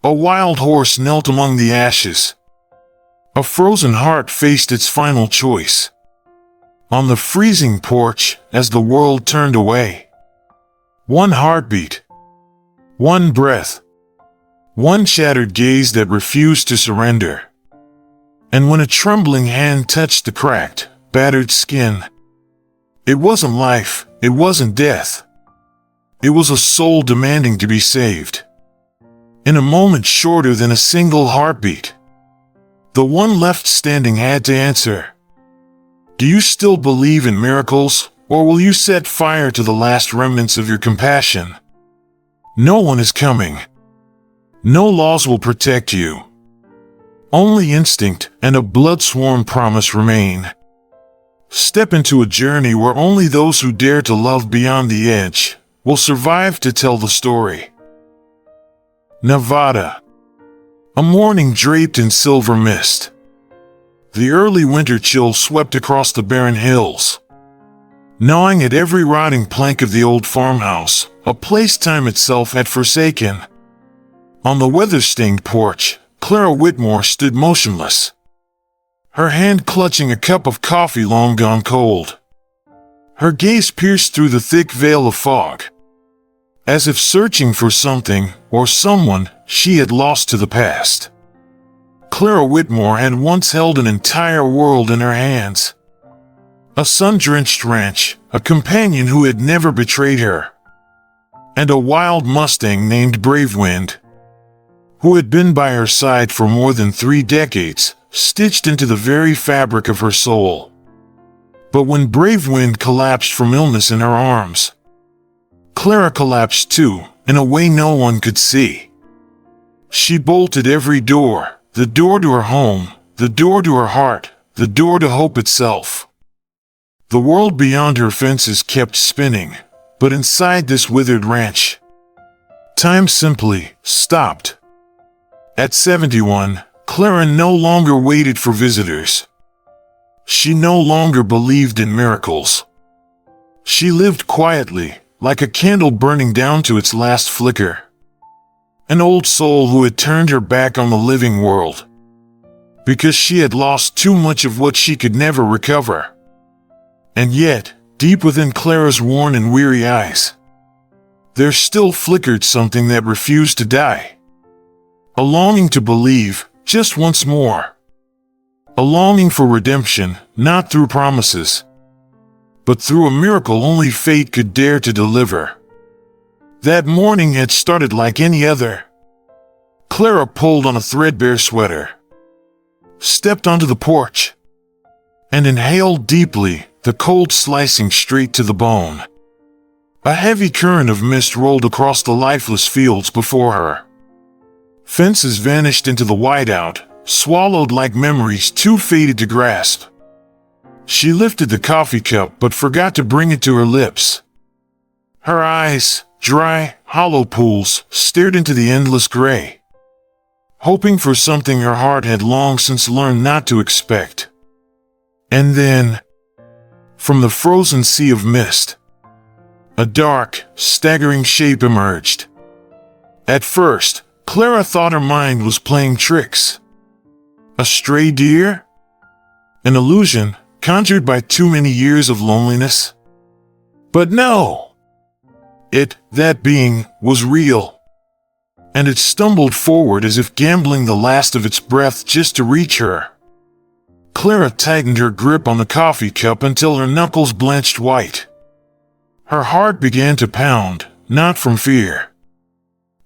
A wild horse knelt among the ashes. A frozen heart faced its final choice. On the freezing porch, as the world turned away. One heartbeat. One breath. One shattered gaze that refused to surrender. And when a trembling hand touched the cracked, battered skin, it wasn't life, it wasn't death. It was a soul demanding to be saved. In a moment shorter than a single heartbeat, the one left standing had to answer. Do you still believe in miracles, or will you set fire to the last remnants of your compassion? No one is coming. No laws will protect you. Only instinct and a blood-sworn promise remain. Step into a journey where only those who dare to love beyond the edge will survive to tell the story. Nevada. A morning draped in silver mist. The early winter chill swept across the barren hills, gnawing at every rotting plank of the old farmhouse, a place time itself had forsaken. On the weather-stained porch, Clara Whitmore stood motionless, her hand clutching a cup of coffee long gone cold. Her gaze pierced through the thick veil of fog, as if searching for something or someone she had lost to the past. Clara Whitmore had once held an entire world in her hands. A sun-drenched ranch, a companion who had never betrayed her, and a wild Mustang named Bravewind, who had been by her side for more than 3 decades, stitched into the very fabric of her soul. But when Bravewind collapsed from illness in her arms, Clara collapsed too, in a way no one could see. She bolted every door, the door to her home, the door to her heart, the door to hope itself. The world beyond her fences kept spinning, but inside this withered ranch, time simply stopped. At 71, Clara no longer waited for visitors. She no longer believed in miracles. She lived quietly, like a candle burning down to its last flicker. An old soul who had turned her back on the living world, because she had lost too much of what she could never recover. And yet, deep within Clara's worn and weary eyes, there still flickered something that refused to die. A longing to believe, just once more. A longing for redemption, not through promises, but through a miracle only fate could dare to deliver. That morning had started like any other. Clara pulled on a threadbare sweater, stepped onto the porch, and inhaled deeply, the cold slicing straight to the bone. A heavy current of mist rolled across the lifeless fields before her. Fences vanished into the whiteout, swallowed like memories too faded to grasp. She lifted the coffee cup but forgot to bring it to her lips. Her eyes, dry, hollow pools, stared into the endless gray, hoping for something her heart had long since learned not to expect. And then, from the frozen sea of mist, a dark, staggering shape emerged. At first, Clara thought her mind was playing tricks. A stray deer? An illusion, conjured by too many years of loneliness? But no! That being, was real. And it stumbled forward as if gambling the last of its breath just to reach her. Clara tightened her grip on the coffee cup until her knuckles blanched white. Her heart began to pound, not from fear,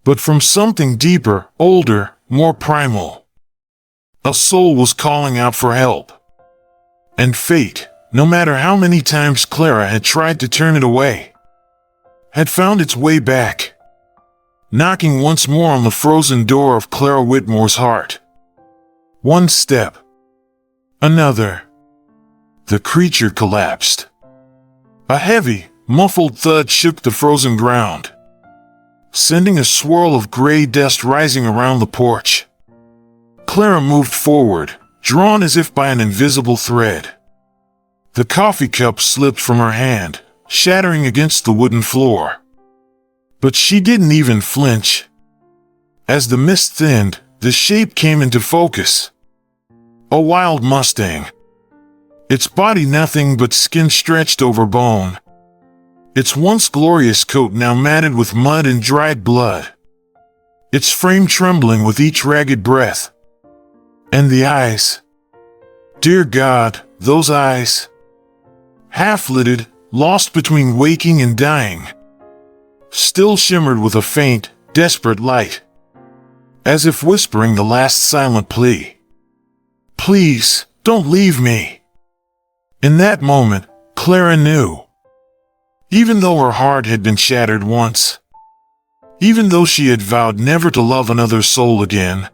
but from something deeper, older, more primal. A soul was calling out for help. And fate, no matter how many times Clara had tried to turn it away, had found its way back, knocking once more on the frozen door of Clara Whitmore's heart. One step. Another. The creature collapsed. A heavy, muffled thud shook the frozen ground, sending a swirl of gray dust rising around the porch. Clara moved forward, drawn as if by an invisible thread. The coffee cup slipped from her hand, shattering against the wooden floor. But she didn't even flinch. As the mist thinned, the shape came into focus. A wild Mustang. Its body nothing but skin stretched over bone. Its once glorious coat now matted with mud and dried blood. Its frame trembling with each ragged breath. And the eyes. Dear God, those eyes. Half-lidded, lost between waking and dying. Still shimmered with a faint, desperate light. As if whispering the last silent plea. Please, don't leave me. In that moment, Clara knew. Even though her heart had been shattered once, even though she had vowed never to love another soul again,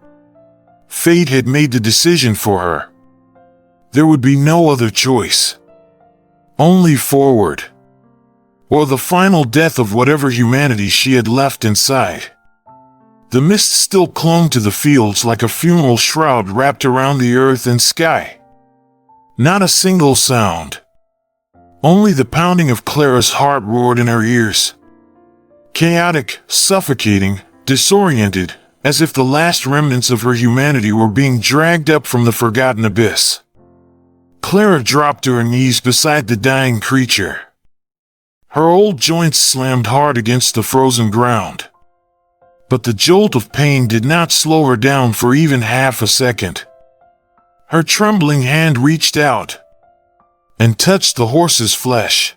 fate had made the decision for her. There would be no other choice. Only forward. Or the final death of whatever humanity she had left inside. The mist still clung to the fields like a funeral shroud wrapped around the earth and sky. Not a single sound. Only the pounding of Clara's heart roared in her ears. Chaotic, suffocating, disoriented, as if the last remnants of her humanity were being dragged up from the forgotten abyss. Clara dropped to her knees beside the dying creature. Her old joints slammed hard against the frozen ground. But the jolt of pain did not slow her down for even half a second. Her trembling hand reached out and touched the horse's flesh.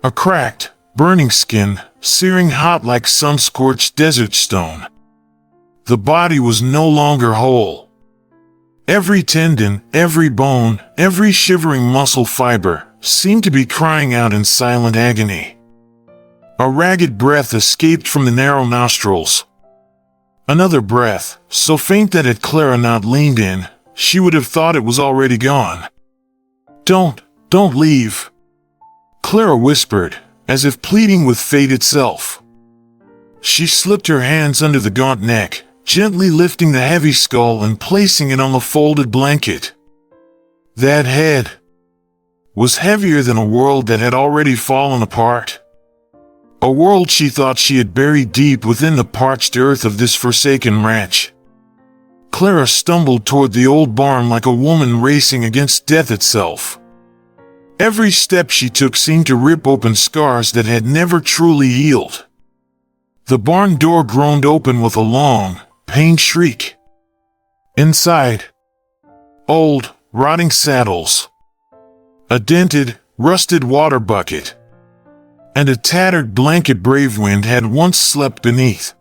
A cracked, burning skin, searing hot like sun-scorched desert stone. The body was no longer whole. Every tendon, every bone, every shivering muscle fiber seemed to be crying out in silent agony. A ragged breath escaped from the narrow nostrils. Another breath, so faint that had Clara not leaned in, she would have thought it was already gone. Don't leave, Clara whispered, as if pleading with fate itself. She slipped her hands under the gaunt neck, gently lifting the heavy skull and placing it on the folded blanket. That head was heavier than a world that had already fallen apart. A world she thought she had buried deep within the parched earth of this forsaken ranch. Clara stumbled toward the old barn like a woman racing against death itself. Every step she took seemed to rip open scars that had never truly healed. The barn door groaned open with a long, pained shriek. Inside, old, rotting saddles, a dented, rusted water bucket, and a tattered blanket Bravewind had once slept beneath.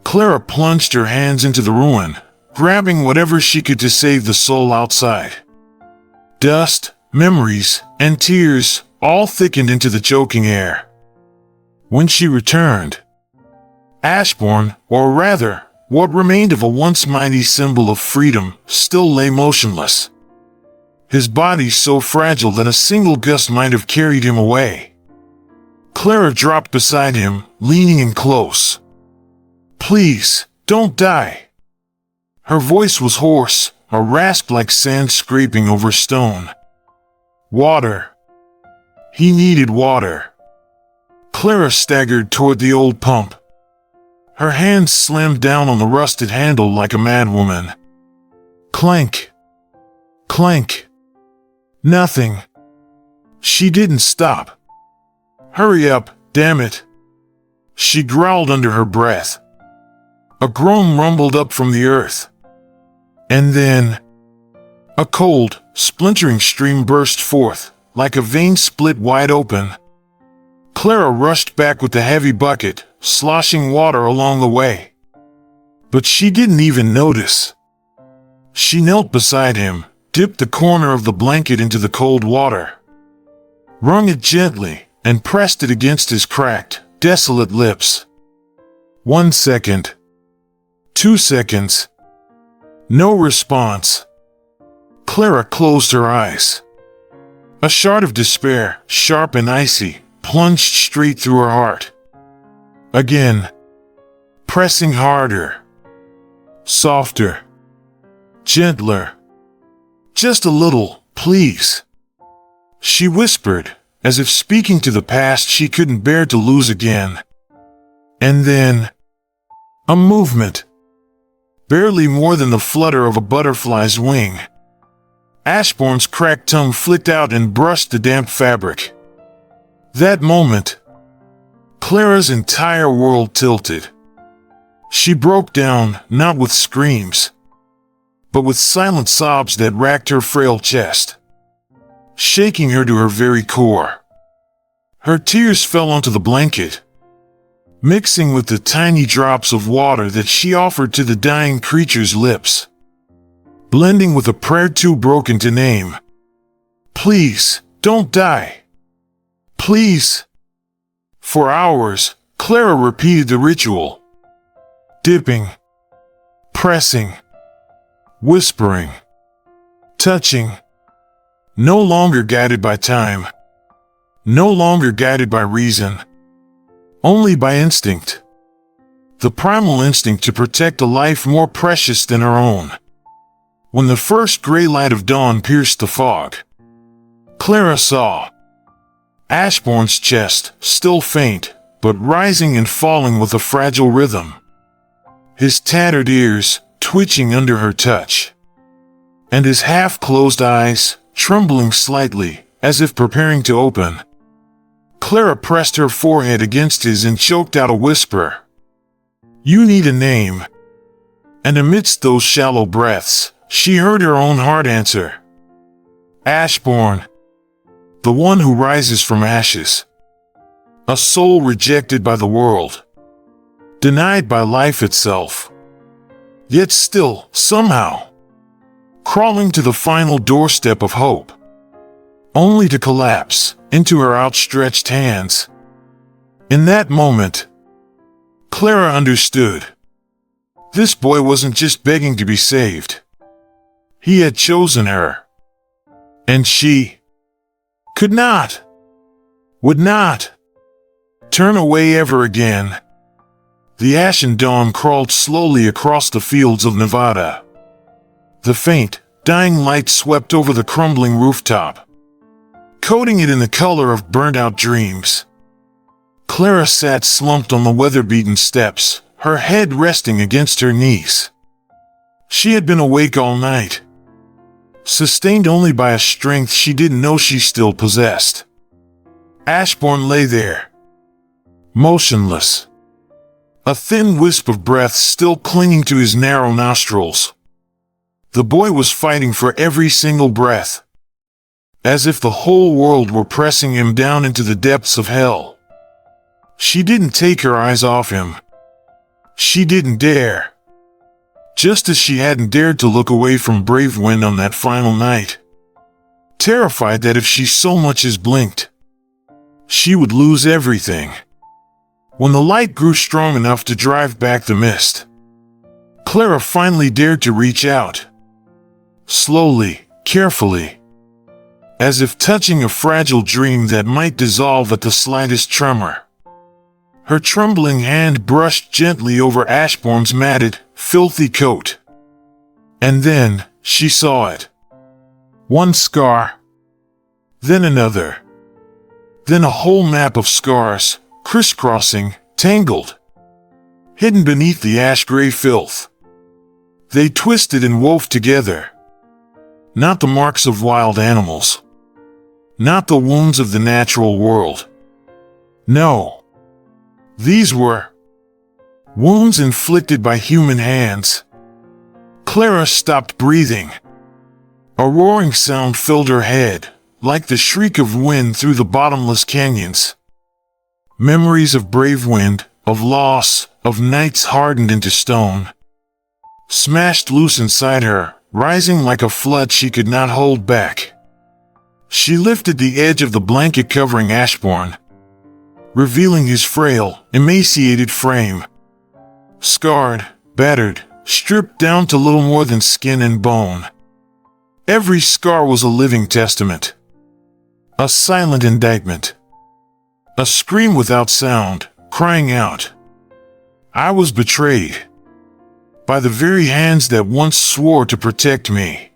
Clara plunged her hands into the ruin, grabbing whatever she could to save the soul outside. Dust, memories, and tears all thickened into the choking air. When she returned, Ashbourne, or rather, what remained of a once mighty symbol of freedom, still lay motionless. His body so fragile that a single gust might have carried him away. Clara dropped beside him, leaning in close. Please, don't die. Her voice was hoarse, a rasp like sand scraping over stone. Water. He needed water. Clara staggered toward the old pump. Her hands slammed down on the rusted handle like a madwoman. Clank. Clank. Nothing. She didn't stop. Hurry up, damn it. She growled under her breath. A groan rumbled up from the earth. And then, a cold, splintering stream burst forth, like a vein split wide open. Clara rushed back with the heavy bucket, sloshing water along the way. But she didn't even notice. She knelt beside him, dipped the corner of the blanket into the cold water, wrung it gently, and pressed it against his cracked, desolate lips. 1 second. 2 seconds. No response. Clara closed her eyes. A shard of despair, sharp and icy, plunged straight through her heart. Again. Pressing harder. Softer. Gentler. Just a little, please. She whispered, as if speaking to the past she couldn't bear to lose again. And then, A movement. Barely more than the flutter of a butterfly's wing. Ashbourne's cracked tongue flicked out and brushed the damp fabric. That moment, Clara's entire world tilted. She broke down, not with screams, but with silent sobs that racked her frail chest, shaking her to her very core. Her tears fell onto the blanket, mixing with the tiny drops of water that she offered to the dying creature's lips, blending with a prayer too broken to name. Please, don't die. Please. For hours, Clara repeated the ritual, dipping, pressing, whispering, touching, no longer guided by time, no longer guided by reason, only by instinct. The primal instinct to protect a life more precious than her own. When the first gray light of dawn pierced the fog, Clara saw Ashbourne's chest, still faint, but rising and falling with a fragile rhythm. His tattered ears twitching under her touch, and his half-closed eyes trembling slightly, as if preparing to open. Clara pressed her forehead against his and choked out a whisper. "You need a name." And amidst those shallow breaths, she heard her own heart answer. Ashbourne. The one who rises from ashes. A soul rejected by the world. Denied by life itself. Yet still, somehow, crawling to the final doorstep of hope, only to collapse into her outstretched hands. In that moment, Clara understood. This boy wasn't just begging to be saved. He had chosen her. And she could not, would not, turn away ever again. The ashen dawn crawled slowly across the fields of Nevada. The faint, dying light swept over the crumbling rooftop, coating it in the color of burnt-out dreams. Clara sat slumped on the weather-beaten steps, her head resting against her knees. She had been awake all night, sustained only by a strength she didn't know she still possessed. Ashbourne lay there, motionless, a thin wisp of breath still clinging to his narrow nostrils. The boy was fighting for every single breath, as if the whole world were pressing him down into the depths of hell. She didn't take her eyes off him. She didn't dare. Just as she hadn't dared to look away from Bravewind on that final night, terrified that if she so much as blinked, she would lose everything. When the light grew strong enough to drive back the mist, Clara finally dared to reach out. Slowly, carefully, as if touching a fragile dream that might dissolve at the slightest tremor. Her trembling hand brushed gently over Ashbourne's matted, filthy coat. And then, she saw it. One scar. Then another. Then a whole map of scars, crisscrossing, tangled, hidden beneath the ash-gray filth. They twisted and wove together. Not the marks of wild animals. Not the wounds of the natural world. No. These were wounds inflicted by human hands. Clara stopped breathing. A roaring sound filled her head, like the shriek of wind through the bottomless canyons. Memories of Bravewind, of loss, of nights hardened into stone, smashed loose inside her, rising like a flood she could not hold back. She lifted the edge of the blanket covering Ashbourne, revealing his frail, emaciated frame. Scarred, battered, stripped down to little more than skin and bone. Every scar was a living testament. A silent indictment. A scream without sound, crying out, "I was betrayed by the very hands that once swore to protect me."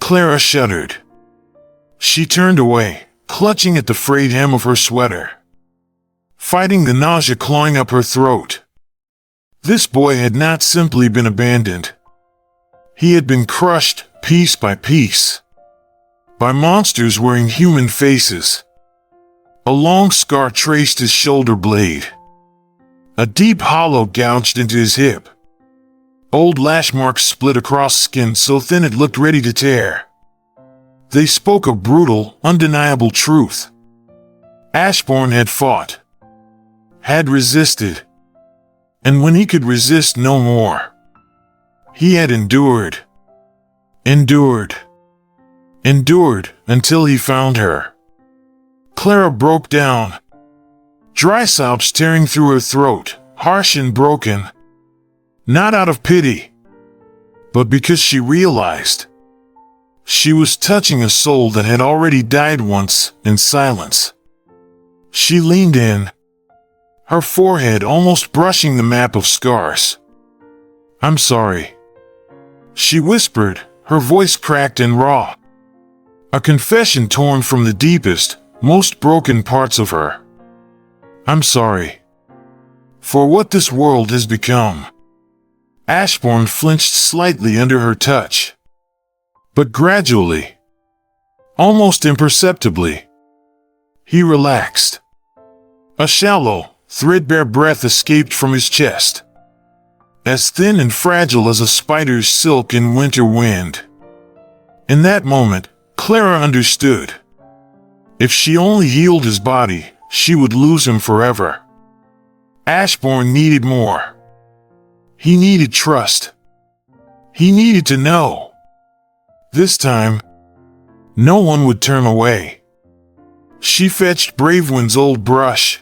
Clara shuddered. She turned away, clutching at the frayed hem of her sweater, fighting the nausea clawing up her throat. This boy had not simply been abandoned. He had been crushed, piece by piece, by monsters wearing human faces. A long scar traced his shoulder blade. A deep hollow gouged into his hip. Old lash marks split across skin so thin it looked ready to tear. They spoke a brutal, undeniable truth. Ashbourne had fought, had resisted, and when he could resist no more, he had endured, endured until he found her. Clara broke down, dry sobs tearing through her throat, harsh and broken, not out of pity, but because she realized she was touching a soul that had already died once in silence. She leaned in, her forehead almost brushing the map of scars. "I'm sorry," she whispered, her voice cracked and raw. A confession torn from the deepest, most broken parts of her. "I'm sorry for what this world has become." Ashbourne flinched slightly under her touch. But gradually, almost imperceptibly, he relaxed. A shallow, threadbare breath escaped from his chest, as thin and fragile as a spider's silk in winter wind. In that moment, Clara understood. If she only healed his body, she would lose him forever. Ashbourne needed more. He needed trust. He needed to know. This time, no one would turn away. She fetched Bravewind's old brush,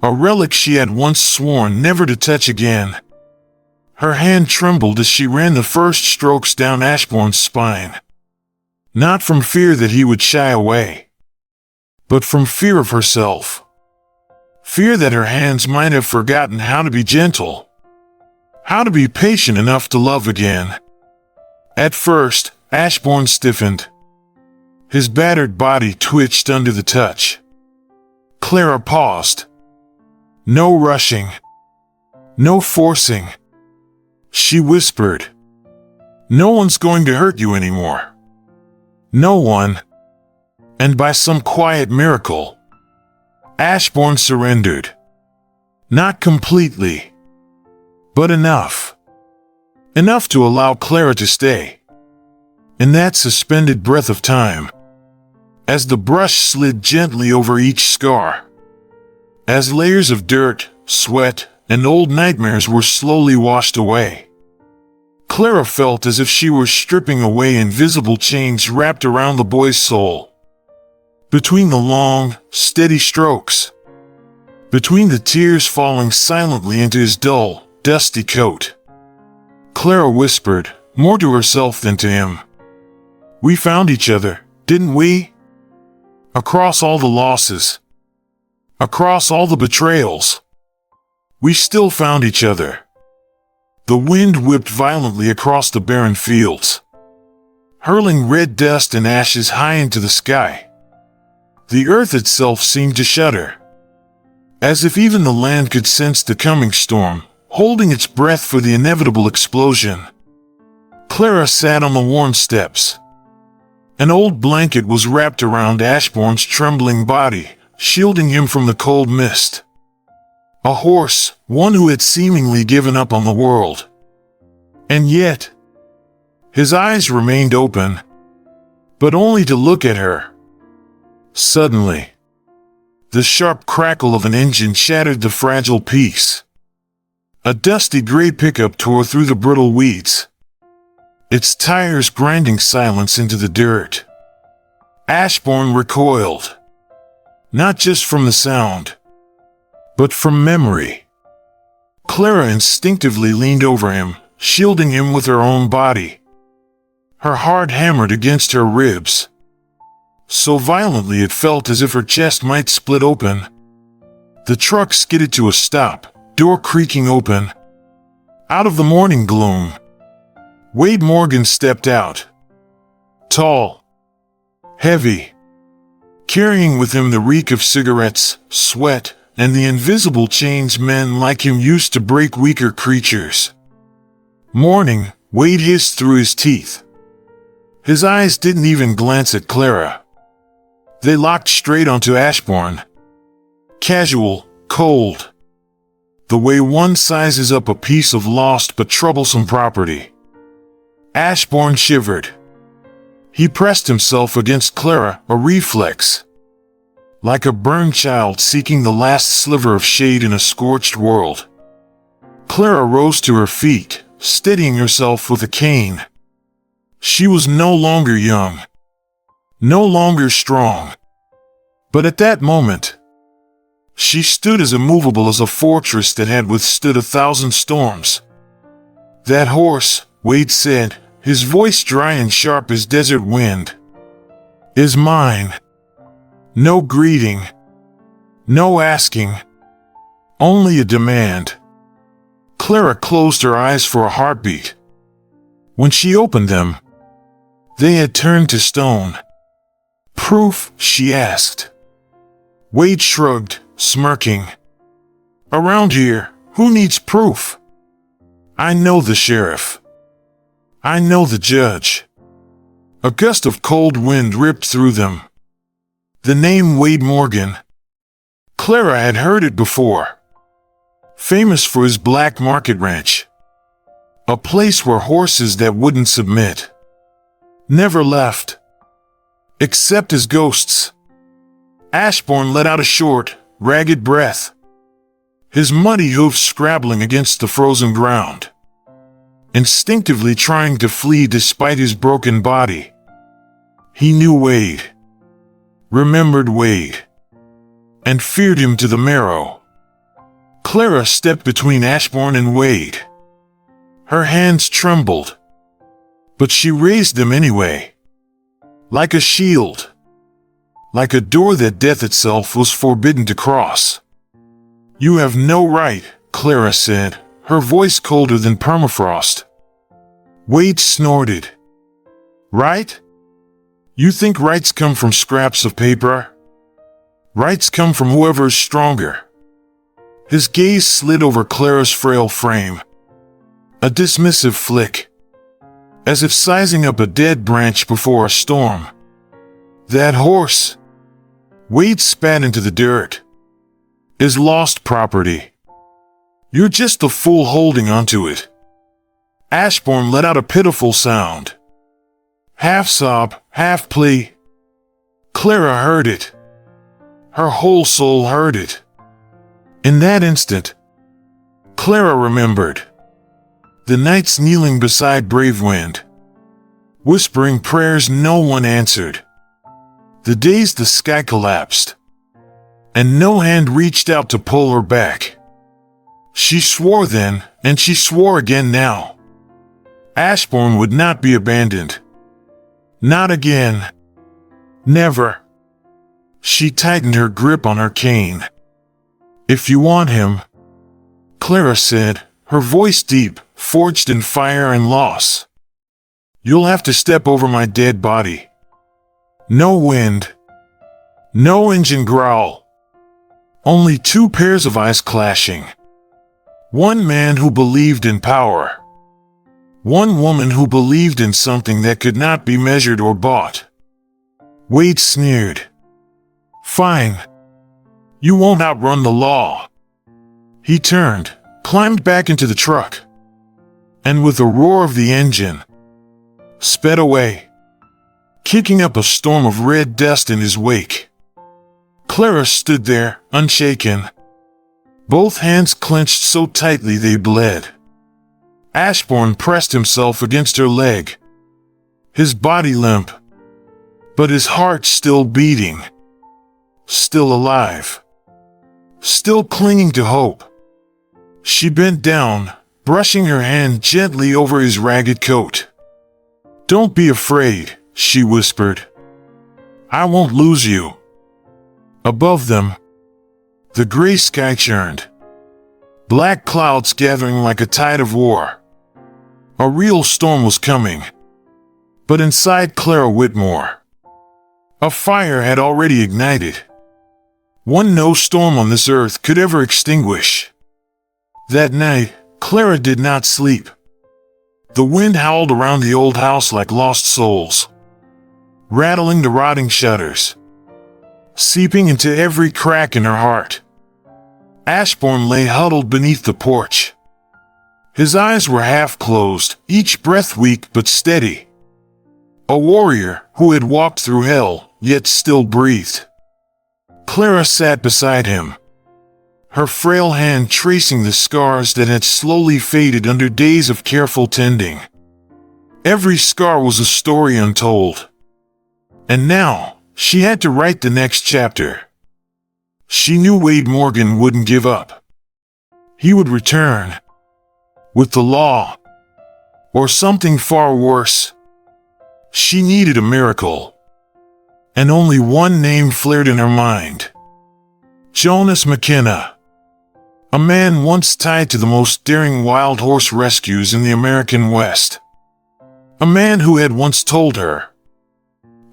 a relic she had once sworn never to touch again. Her hand trembled as she ran the first strokes down Ashbourne's spine. Not from fear that he would shy away, but from fear of herself. Fear that her hands might have forgotten how to be gentle, how to be patient enough to love again. At first, Ashbourne stiffened. His battered body twitched under the touch. Clara paused. No rushing. No forcing. She whispered, "No one's going to hurt you anymore." No one. And by some quiet miracle, Ashbourne surrendered. Not completely, but enough. Enough to allow Clara to stay. In that suspended breath of time, as the brush slid gently over each scar, as layers of dirt, sweat, and old nightmares were slowly washed away, Clara felt as if she were stripping away invisible chains wrapped around the boy's soul. Between the long, steady strokes, between the tears falling silently into his dull, dusty coat, Clara whispered, more to herself than to him, "We found each other, didn't we? Across all the losses, across all the betrayals, we still found each other." The wind whipped violently across the barren fields, hurling red dust and ashes high into the sky. The earth itself seemed to shudder, as if even the land could sense the coming storm, holding its breath for the inevitable explosion. Clara sat on the worn steps. An old blanket was wrapped around Ashbourne's trembling body, shielding him from the cold mist. A horse, one who had seemingly given up on the world. And yet, his eyes remained open, but only to look at her. Suddenly, the sharp crackle of an engine shattered the fragile peace. A dusty gray pickup tore through the brittle weeds, its tires grinding silence into the dirt. Ashbourne recoiled, not just from the sound, but from memory. Clara instinctively leaned over him, shielding him with her own body. Her heart hammered against her ribs, so violently it felt as if her chest might split open. The truck skidded to a stop, door creaking open. Out of the morning gloom, Wade Morgan stepped out. Tall, heavy, carrying with him the reek of cigarettes, sweat, and the invisible chains men like him used to break weaker creatures. Morning, Wade hissed through his teeth. His eyes didn't even glance at Clara. They locked straight onto Ashbourne. Casual, cold. The way one sizes up a piece of lost but troublesome property. Ashbourne shivered. He pressed himself against Clara, a reflex. Like a burned child seeking the last sliver of shade in a scorched world. Clara rose to her feet, steadying herself with a cane. She was no longer young. No longer strong. But at that moment, she stood as immovable as a fortress that had withstood 1,000 storms. "That horse," Wade said, his voice dry and sharp as desert wind, "is mine." No greeting. No asking. Only a demand. Clara closed her eyes for a heartbeat. When she opened them, they had turned to stone. "Proof?" she asked. Wade shrugged, smirking. "Around here, who needs proof? I know the sheriff. I know the judge." A gust of cold wind ripped through them. The name Wade Morgan. Clara had heard it before. Famous for his black market ranch. A place where horses that wouldn't submit never left. Except as ghosts. Ashbourne let out a short, ragged breath. His muddy hoofs scrabbling against the frozen ground. Instinctively trying to flee despite his broken body. He knew Wade. Remembered Wade. And feared him to the marrow. Clara stepped between Ashbourne and Wade. Her hands trembled. But she raised them anyway. Like a shield. Like a door that death itself was forbidden to cross. "You have no right," Clara said, her voice colder than permafrost. Wade snorted. "Right? You think rights come from scraps of paper? Rights come from whoever is stronger." His gaze slid over Clara's frail frame. A dismissive flick. As if sizing up a dead branch before a storm. "That horse," Wade spat into the dirt, "is lost property. You're just the fool holding onto it." Ashbourne let out a pitiful sound. Half sob, half plea. Clara heard it. Her whole soul heard it. In that instant, Clara remembered. The nights kneeling beside Bravewind, whispering prayers no one answered. The days the sky collapsed, and no hand reached out to pull her back. She swore then, and she swore again now. Ashbourne would not be abandoned. Not again. Never. She tightened her grip on her cane. "If you want him," Clara said, her voice deep, forged in fire and loss, "you'll have to step over my dead body." No wind. No engine growl. Only two pairs of eyes clashing. One man who believed in power. One woman who believed in something that could not be measured or bought. Wade sneered. "Fine. You won't outrun the law." He turned, climbed back into the truck, and with a roar of the engine, sped away, kicking up a storm of red dust in his wake. Clara stood there, unshaken. Both hands clenched so tightly they bled. Ashbourne pressed himself against her leg, his body limp, but his heart still beating, still alive, still clinging to hope. She bent down, brushing her hand gently over his ragged coat. "Don't be afraid," she whispered. "I won't lose you." Above them, the gray sky churned. Black clouds gathering like a tide of war. A real storm was coming. But inside Clara Whitmore, a fire had already ignited. one no storm on this earth could ever extinguish. That night, Clara did not sleep. The wind howled around the old house like lost souls, rattling the rotting shutters, seeping into every crack in her heart. Ashbourne lay huddled beneath the porch. His eyes were half closed, each breath weak but steady. A warrior who had walked through hell, yet still breathed. Clara sat beside him, her frail hand tracing the scars that had slowly faded under days of careful tending. Every scar was a story untold. And now, she had to write the next chapter. She knew Wade Morgan wouldn't give up. He would return. With the law. Or something far worse. She needed a miracle. And only one name flared in her mind. Jonas McKenna. A man once tied to the most daring wild horse rescues in the American West. A man who had once told her,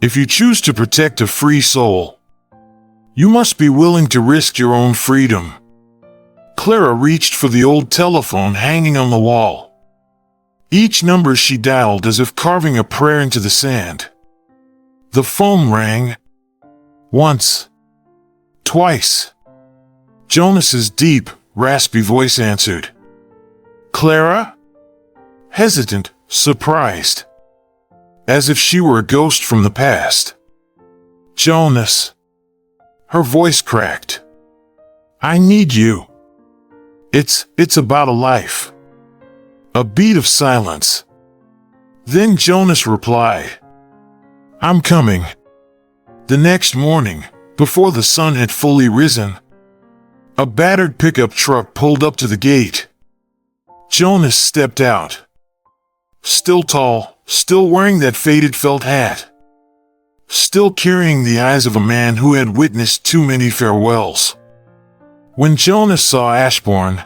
"If you choose to protect a free soul, you must be willing to risk your own freedom." Clara reached for the old telephone hanging on the wall. Each number she dialed as if carving a prayer into the sand. The phone rang. Once. Twice. Jonas's deep, raspy voice answered. "Clara?" Hesitant, surprised. As if she were a ghost from the past. "Jonas." Her voice cracked. "I need you. It's about a life." A beat of silence. Then Jonas replied, "I'm coming." The next morning, before the sun had fully risen, a battered pickup truck pulled up to the gate. Jonas stepped out. Still tall, still wearing that faded felt hat. Still carrying the eyes of a man who had witnessed too many farewells. When Jonas saw Ashbourne,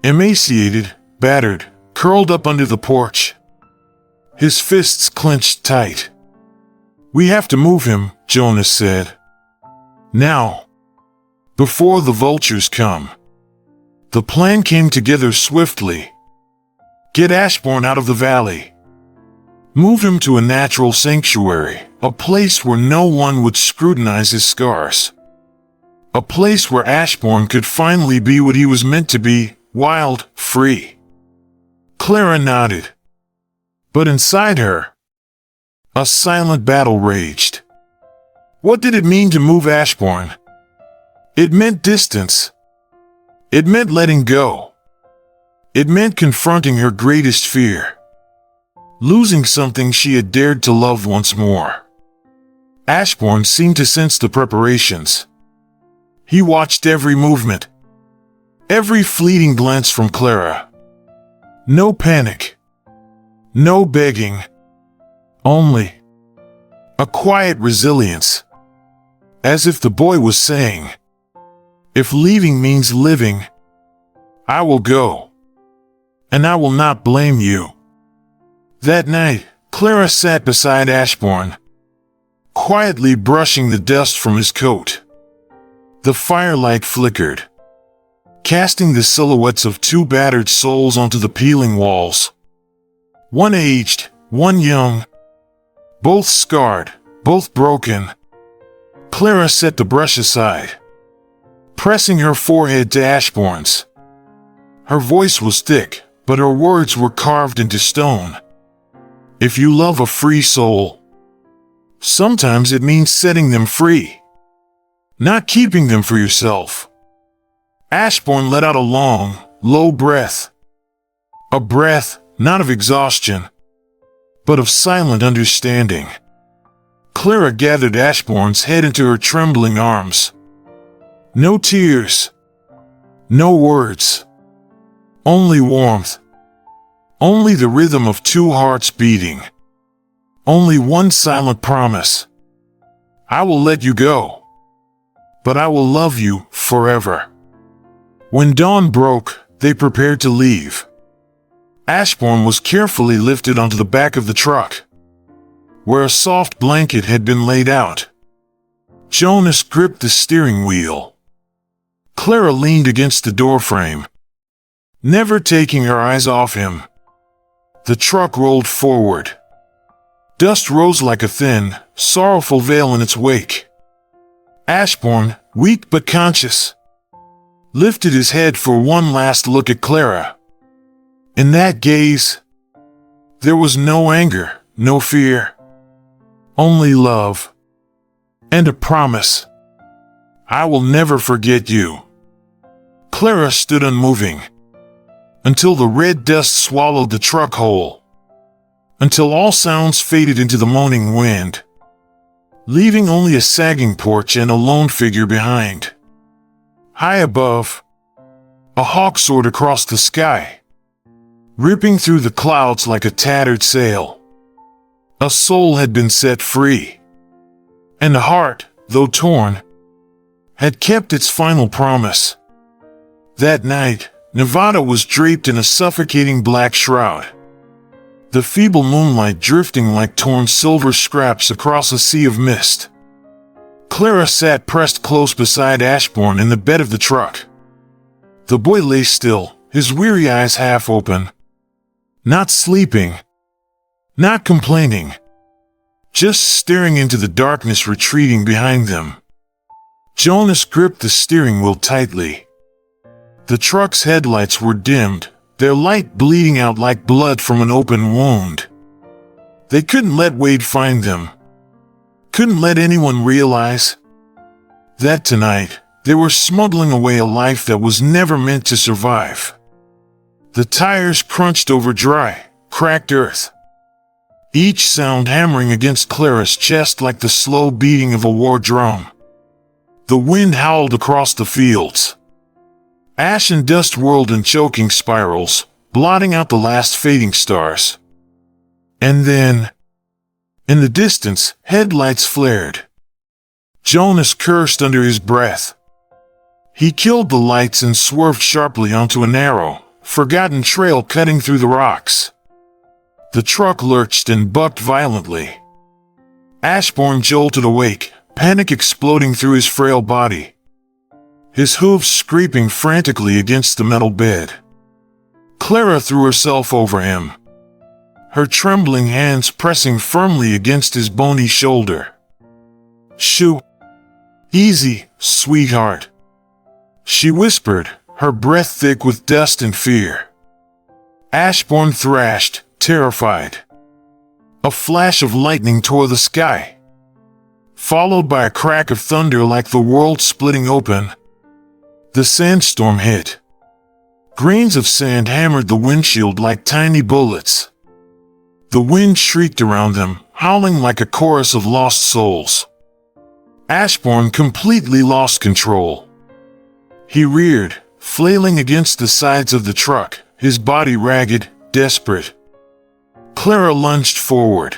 emaciated, battered, curled up under the porch, his fists clenched tight. "We have to move him," Jonas said. "Now. Before the vultures come." The plan came together swiftly. Get Ashbourne out of the valley. Move him to a natural sanctuary, a place where no one would scrutinize his scars. A place where Ashbourne could finally be what he was meant to be, wild, free. Clara nodded. But inside her, a silent battle raged. What did it mean to move Ashbourne? It meant distance. It meant letting go. It meant confronting her greatest fear. Losing something she had dared to love once more. Ashbourne seemed to sense the preparations. He watched every movement. Every fleeting glance from Clara. No panic. No begging. Only a quiet resilience. As if the boy was saying, "If leaving means living, I will go. And I will not blame you." That night, Clara sat beside Ashbourne, quietly brushing the dust from his coat. The firelight flickered, casting the silhouettes of two battered souls onto the peeling walls. One aged, one young, both scarred, both broken. Clara set the brush aside, pressing her forehead to Ashbourne's. Her voice was thick, but her words were carved into stone. If you love a free soul, sometimes it means setting them free, not keeping them for yourself. Ashbourne let out a long, low breath. A breath, not of exhaustion, but of silent understanding. Clara gathered Ashbourne's head into her trembling arms. No tears. No words. Only warmth. Only the rhythm of two hearts beating. Only one silent promise. I will let you go. But I will love you forever. When dawn broke, they prepared to leave. Ashbourne was carefully lifted onto the back of the truck, where a soft blanket had been laid out. Jonas gripped the steering wheel. Clara leaned against the doorframe, never taking her eyes off him. The truck rolled forward. Dust rose like a thin, sorrowful veil in its wake. Ashbourne, weak but conscious, lifted his head for one last look at Clara. In that gaze, there was no anger, no fear, only love, and a promise. I will never forget you. Clara stood unmoving, until the red dust swallowed the truck whole, until all sounds faded into the moaning wind, leaving only a sagging porch and a lone figure behind. High above, a hawk soared across the sky, ripping through the clouds like a tattered sail. A soul had been set free, and a heart, though torn, had kept its final promise. That night, Nevada was draped in a suffocating black shroud, the feeble moonlight drifting like torn silver scraps across a sea of mist. Clara sat pressed close beside Ashbourne in the bed of the truck. The boy lay still, his weary eyes half open, not sleeping, not complaining, just staring into the darkness retreating behind them. Jonas gripped the steering wheel tightly. The truck's headlights were dimmed, their light bleeding out like blood from an open wound. They couldn't let Wade find them. Couldn't let anyone realize that tonight they were smuggling away a life that was never meant to survive. The tires crunched over dry, cracked earth, each sound hammering against Clara's chest like the slow beating of a war drum. The wind howled across the fields. Ash and dust whirled in choking spirals, blotting out the last fading stars. And then, in the distance, headlights flared. Jonas cursed under his breath. He killed the lights and swerved sharply onto a narrow, forgotten trail cutting through the rocks. The truck lurched and bucked violently. Ashbourne jolted awake, panic exploding through his frail body, his hooves scraping frantically against the metal bed. Clara threw herself over him, her trembling hands pressing firmly against his bony shoulder. "Shoo! Easy, sweetheart," she whispered, her breath thick with dust and fear. Ashbourne thrashed, terrified. A flash of lightning tore the sky, followed by a crack of thunder like the world splitting open. The sandstorm hit. Grains of sand hammered the windshield like tiny bullets. The wind shrieked around them, howling like a chorus of lost souls. Ashbourne completely lost control. He reared, flailing against the sides of the truck, his body ragged, desperate. Clara lunged forward,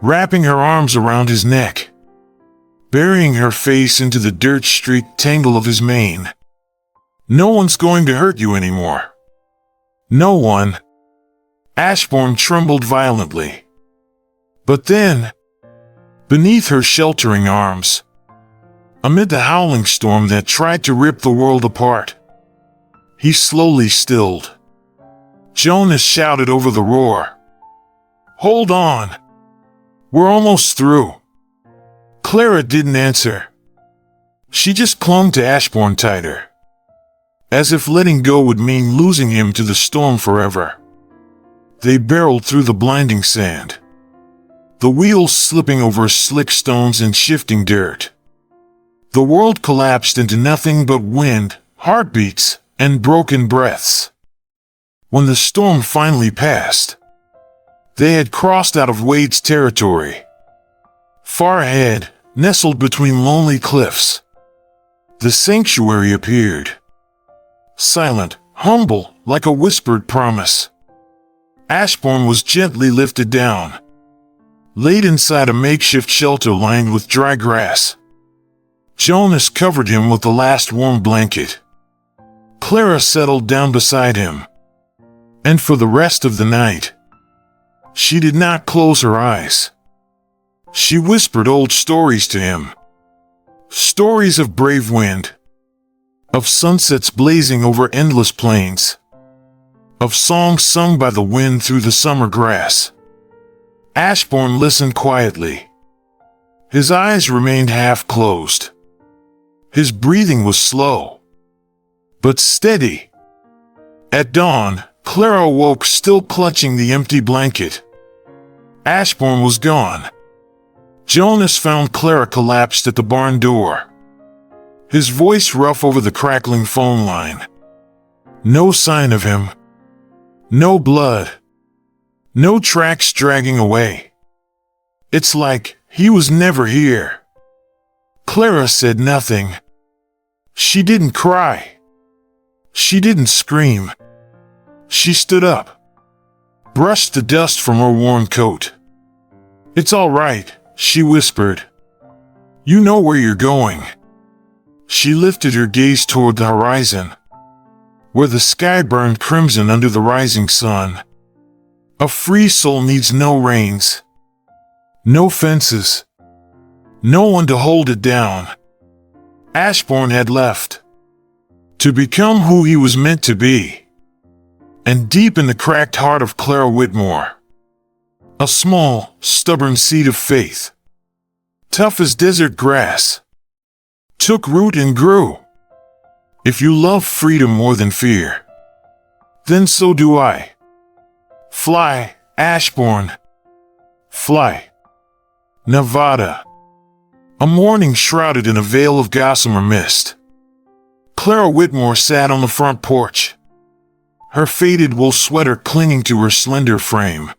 wrapping her arms around his neck, burying her face into the dirt-streaked tangle of his mane. "No one's going to hurt you anymore. No one." Ashbourne trembled violently. But then, beneath her sheltering arms, amid the howling storm that tried to rip the world apart, he slowly stilled. Jonas shouted over the roar, "Hold on! We're almost through." Clara didn't answer. She just clung to Ashbourne tighter, as if letting go would mean losing him to the storm forever. They barreled through the blinding sand, the wheels slipping over slick stones and shifting dirt. The world collapsed into nothing but wind, heartbeats, and broken breaths. When the storm finally passed, they had crossed out of Wade's territory. Far ahead, nestled between lonely cliffs, the sanctuary appeared. Silent, humble, like a whispered promise. Ashbourne was gently lifted down, laid inside a makeshift shelter lined with dry grass. Jonas covered him with the last warm blanket. Clara settled down beside him, and for the rest of the night, she did not close her eyes. She whispered old stories to him, Stories of brave wind, of sunsets blazing over endless plains, of songs sung by the wind through the summer grass. Ashbourne listened quietly. His eyes remained half closed. His breathing was slow, but steady. At dawn, Clara awoke, still clutching the empty blanket. Ashbourne was gone. Jonas found Clara collapsed at the barn door, his voice rough over the crackling phone line. No sign of him. No blood. No tracks dragging away. It's like he was never here. Clara said nothing. She didn't cry. She didn't scream. She stood up, brushed the dust from her worn coat. "It's all right," she whispered. "You know where you're going." She lifted her gaze toward the horizon, where the sky burned crimson under the rising sun. A free soul needs no reins, no fences, no one to hold it down. Ashbourne had left, to become who he was meant to be. And deep in the cracked heart of Clara Whitmore, a small, stubborn seed of faith, tough as desert grass, took root and grew. If you love freedom more than fear, then so do I. Fly, Ashbourne. Fly. Nevada. A morning shrouded in a veil of gossamer mist. Clara Whitmore sat on the front porch, her faded wool sweater clinging to her slender frame,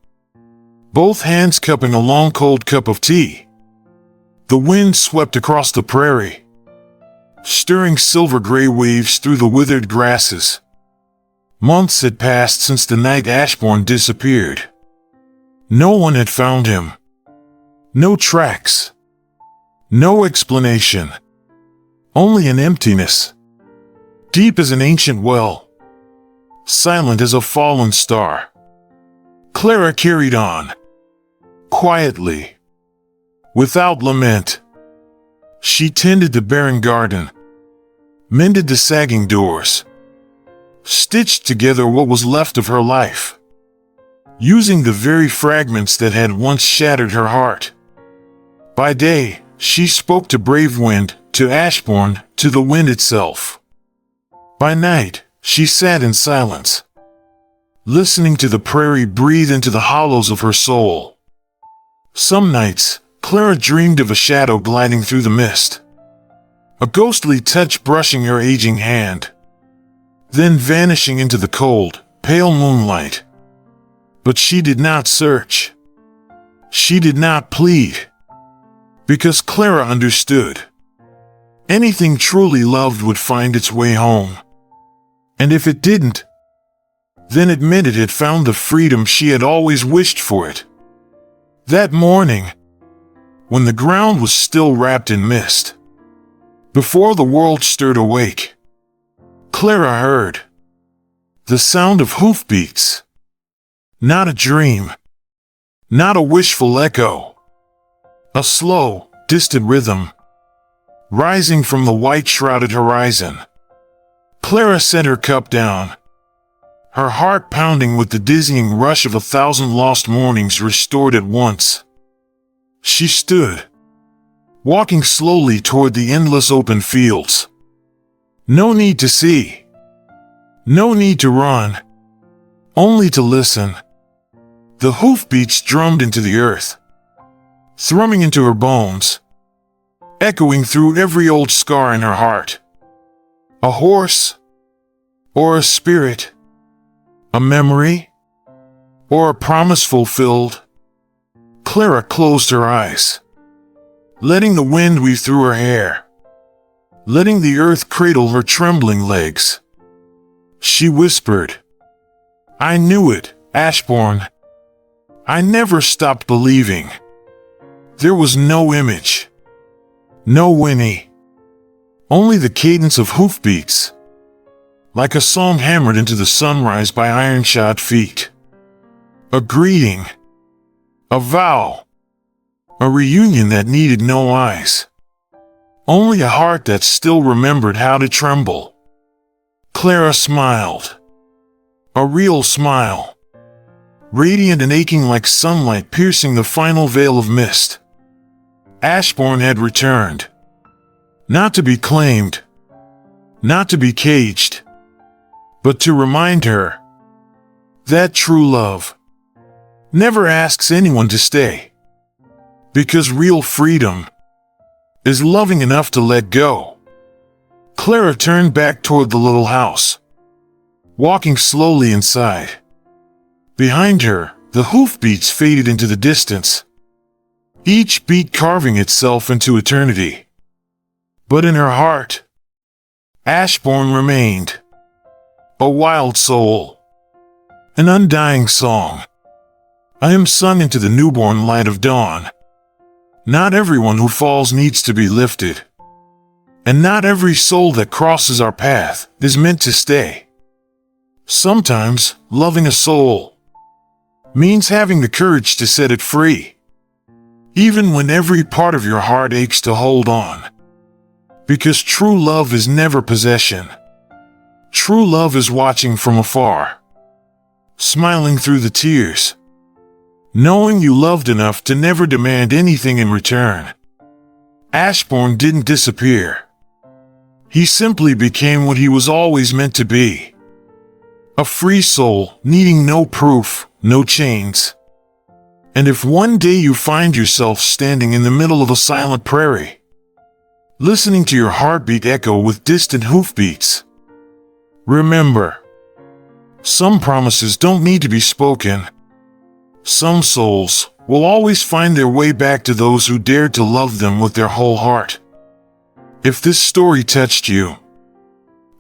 both hands cupping a long cold cup of tea. The wind swept across the prairie, stirring silver-gray waves through the withered grasses. Months had passed since the night Ashbourne disappeared. No one had found him. No tracks. No explanation. Only an emptiness, deep as an ancient well, silent as a fallen star. Clara carried on, quietly, without lament. She tended the barren garden, mended the sagging doors, stitched together what was left of her life, using the very fragments that had once shattered her heart. By day, she spoke to brave wind, to Ashbourne, to the wind itself. By night, she sat in silence, listening to the prairie breathe into the hollows of her soul. Some nights, Clara dreamed of a shadow gliding through the mist, a ghostly touch brushing her aging hand, then vanishing into the cold, pale moonlight. But she did not search. She did not plead, because Clara understood. Anything truly loved would find its way home. And if it didn't, then it meant it had found the freedom she had always wished for it. That morning, when the ground was still wrapped in mist, before the world stirred awake, Clara heard the sound of hoofbeats. Not a dream, not a wishful echo, a slow, distant rhythm, rising from the white-shrouded horizon. Clara set her cup down, her heart pounding with the dizzying rush of 1,000 lost mornings restored at once. She stood, walking slowly toward the endless open fields. No need to see, no need to run, only to listen. The hoofbeats drummed into the earth, thrumming into her bones, echoing through every old scar in her heart. A horse, or a spirit, a memory, or a promise fulfilled. Clara closed her eyes, letting the wind weave through her hair, letting the earth cradle her trembling legs. She whispered, "I knew it, Ashbourne. I never stopped believing." There was no image, no whinny, only the cadence of hoofbeats, like a song hammered into the sunrise by iron-shod feet. A greeting, a vow, a reunion that needed no eyes. only a heart that still remembered how to tremble. Clara smiled. A real smile. Radiant and aching like sunlight piercing the final veil of mist. Ashbourne had returned. Not to be claimed. Not to be caged. But to remind her that true love never asks anyone to stay. Because real freedom is loving enough to let go. Clara turned back toward the little house, walking slowly inside. Behind her, the hoofbeats faded into the distance, each beat carving itself into eternity. But in her heart, Ashbourne remained. A wild soul. An undying song. I am sung into the newborn light of dawn. Not everyone who falls needs to be lifted. And not every soul that crosses our path is meant to stay. Sometimes, loving a soul means having the courage to set it free. Even when every part of your heart aches to hold on. Because true love is never possession. True love is watching from afar. Smiling through the tears. Knowing you loved enough to never demand anything in return. Ashbourne didn't disappear. He simply became what he was always meant to be. A free soul, needing no proof, no chains. And if one day you find yourself standing in the middle of a silent prairie, listening to your heartbeat echo with distant hoofbeats, remember, some promises don't need to be spoken. Some souls will always find their way back to those who dared to love them with their whole heart. If this story touched you,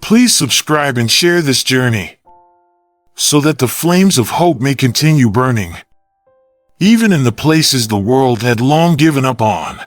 please subscribe and share this journey, so that the flames of hope may continue burning, even in the places the world had long given up on.